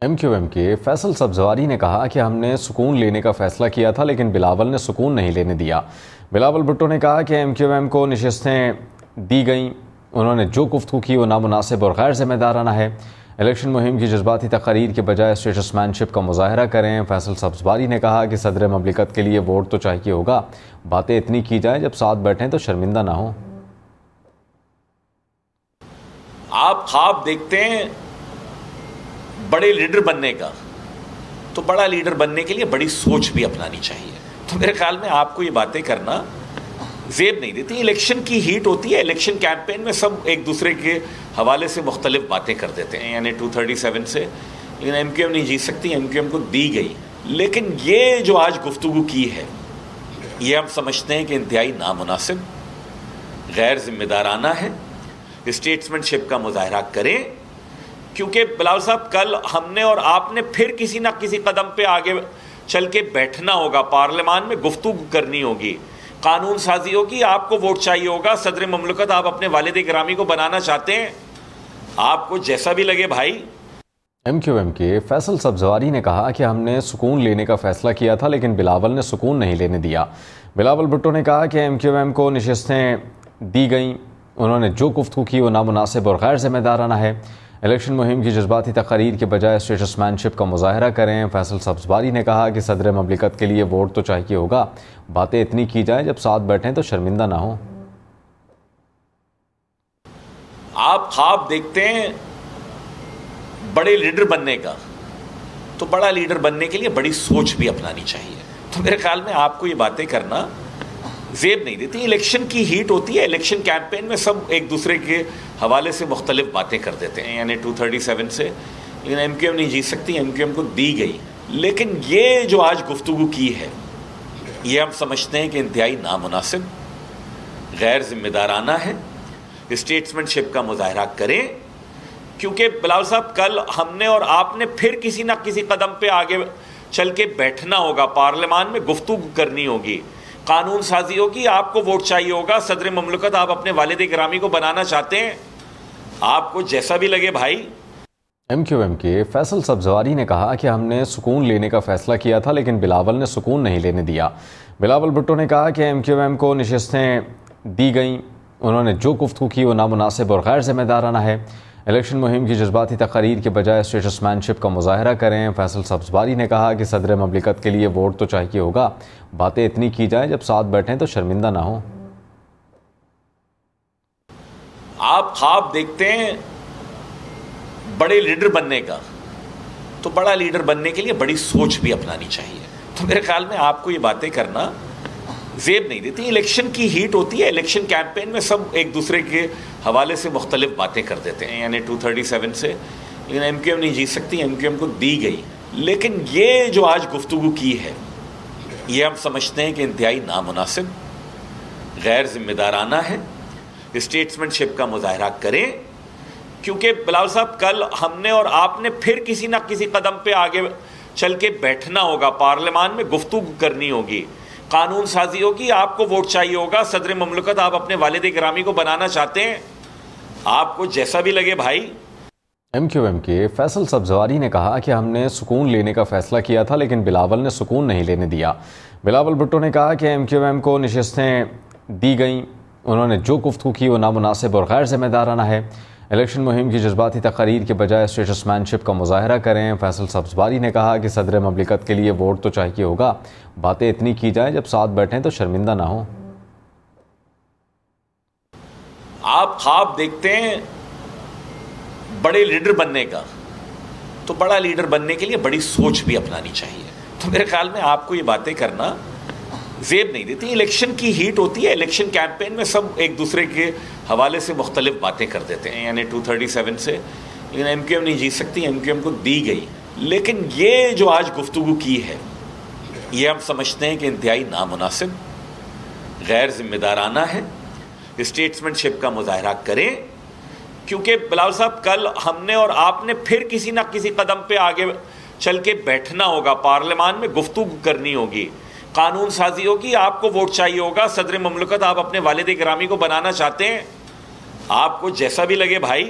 MQM के फैसल सब्जवारी ने कहा कि हमने सुकून लेने का फैसला किया था, लेकिन बिलावल ने सुकून नहीं लेने दिया। बिलावल भुट्टो ने कहा कि MQM को नशिस्तें दी गईं, उन्होंने जो गुफ्तगू की वो नामुनासिब और गैर जिम्मेदाराना है। इलेक्शन मुहिम की जज्बाती तकरीर के बजाय स्टेटसमैनशिप का मुजाहरा करें। फैसल सब्जवारी ने कहा कि सदर ममलिकत के लिए वोट तो चाहिए होगा, बातें इतनी की जाए जब साथ बैठें तो शर्मिंदा ना हो। आप ख्वाब देखते हैं बड़े लीडर बनने का, तो बड़ा लीडर बनने के लिए बड़ी सोच भी अपनानी चाहिए। तो मेरे ख्याल में आपको ये बातें करना जेब नहीं देती। इलेक्शन की हीट होती है, इलेक्शन कैंपेन में सब एक दूसरे के हवाले से मुख्तलिफ बातें कर देते हैं, यानी 237 से। लेकिन MQM नहीं जीत सकती, MQM को दी गई। लेकिन ये जो आज गुफ्तगू की है, ये हम समझते हैं कि इंतहाई नामुनासिब, गैर जिम्मेदाराना है। स्टेट्समैनशिप का मुजाहरा करें, क्योंकि बिलावल साहब कल हमने और आपने फिर किसी ना किसी कदम पे आगे चल के बैठना होगा, पार्लियामान में गुफ्तगू करनी होगी, कानून साजी होगी, आपको वोट चाहिए होगा। सदर ममलकत आप अपने वालिद गिरामी को बनाना चाहते हैं, आपको जैसा भी लगे भाई। MQM के फैसल सब्जवारी ने कहा कि हमने सुकून लेने का फैसला किया था, लेकिन बिलावल ने सुकून नहीं लेने दिया। बिलावल भुट्टो ने कहा कि MQM को नशिस्तें दी गईं, उन्होंने जो गुफ्तगू की वो नामुनासिब और गैर जिम्मेदाराना है। इलेक्शन मुहिम की जज्बाती तकरीर के बजाय स्टेटसमैनशिप का मुजाहरा करें। फैसल सब्जवारी ने कहा कि सदर ममलिकत के लिए वोट तो चाहिए होगा, बातें इतनी की जाए जब साथ बैठें तो शर्मिंदा ना हो। आप ख्वाब देखते हैं बड़े लीडर बनने का, तो बड़ा लीडर बनने के लिए बड़ी सोच भी अपनानी चाहिए। तो मेरे ख्याल में आपको ये बातें करना जेब नहीं देती। इलेक्शन की हीट होती है, इलेक्शन कैंपेन में सब एक दूसरे के हवाले से मुख्तलिफ बातें कर देते हैं, यानी 237 से। लेकिन MQM नहीं जीत सकती, MQM को दी गई। लेकिन ये जो आज गुफ्तगू की है, ये हम समझते हैं कि इंतहाई नामुनासिब, गैर जिम्मेदाराना है। स्टेट्समैनशिप का मुजाहरा करें, क्योंकि बिलावल साहब कल हमने और आपने फिर किसी ना किसी कदम पे आगे चल के बैठना होगा, पार्लियामान में गुफ्तगू करनी होगी, कानून साजी होगी, आपको वोट चाहिए होगा। सदर ममलकत आप अपने वालिद गिरामी को बनाना चाहते हैं, आपको जैसा भी लगे भाई। MQM के फैसल सब्जवारी ने कहा कि हमने सुकून लेने का फैसला किया था, लेकिन बिलावल ने सुकून नहीं लेने दिया। बिलावल भुट्टो ने कहा कि MQM को नशिस्तें दी गईं, उन्होंने जो गुफ्तगू की वो नामुनासिब और गैर जिम्मेदाराना है। इलेक्शन मुहिम की जज्बाती तकरीर के बजाय स्टेटसमैनशिप का मुजाहरा करें। फैसल सब्जवारी ने कहा कि सदर ममलिकत के लिए वोट तो चाहिए होगा, बातें इतनी की जाए जब साथ बैठें तो शर्मिंदा ना हो। आप ख्वाब देखते हैं बड़े लीडर बनने का, तो बड़ा लीडर बनने के लिए बड़ी सोच भी अपनानी चाहिए। तो मेरे ख्याल में आपको ये बातें करना जेब नहीं देती। इलेक्शन की हीट होती है, इलेक्शन कैंपेन में सब एक दूसरे के हवाले से मुख्तलिफ बातें कर देते हैं, यानी 237 से। लेकिन MQM नहीं जीत सकती, MQM को दी गई। लेकिन ये जो आज गुफ्तगू की है, ये हम समझते हैं कि इंतहाई नामुनासिब, गैर जिम्मेदाराना है। स्टेट्समैनशिप का मुजाहरा करें, क्योंकि बिलावल साहब कल हमने और आपने फिर किसी ना किसी कदम पे आगे चल के बैठना होगा, पार्लियामान में गुफ्तगू करनी होगी, कानून साजी होगी, आपको वोट चाहिए होगा। सदर ममलकत आप अपने वालिद गिरामी को बनाना चाहते हैं, आपको जैसा भी लगे भाई। MQM के फैसल सब्जवारी ने कहा कि हमने सुकून लेने का फैसला किया था, लेकिन बिलावल ने सुकून नहीं लेने दिया। बिलावल भुट्टो ने कहा कि MQM को नशिस्तें दी गईं, उन्होंने जो गुफ्तगू की वो नामुनासिब और गैर जिम्मेदाराना है। इलेक्शन मुहिम की जज्बाती तकरीर के बजाय स्टेटसमैनशिप का मुजाहरा करें। फैसल सब्जवारी ने कहा कि सदर ममलिकत के लिए वोट तो चाहिए होगा, बातें इतनी की जाए जब साथ बैठें तो शर्मिंदा ना हो। आप ख्वाब देखते हैं बड़े लीडर बनने का, तो बड़ा लीडर बनने के लिए बड़ी सोच भी अपनानी चाहिए। तो मेरे ख्याल में आपको ये बातें करना जेब नहीं देती। इलेक्शन की हीट होती है, इलेक्शन कैंपेन में सब एक दूसरे के हवाले से मुख्तलिफ बातें कर देते हैं, यानी 237 से। लेकिन MQM नहीं जीत सकती, MQM को दी गई। लेकिन ये जो आज गुफ्तगू की है, ये हम समझते हैं कि इंतहाई नामुनासिब, गैर जिम्मेदाराना है। स्टेट्समैनशिप का मुजाहरा करें, क्योंकि बिलावल साहब कल हमने और आपने फिर किसी ना किसी कदम पे आगे चल के बैठना होगा, पार्लियामान में गुफ्तगू करनी होगी, कानून साजी होगी, आपको वोट चाहिए होगा। सदर ममलकत आप अपने वालिद गिरामी को बनाना चाहते हैं, आपको जैसा भी लगे भाई।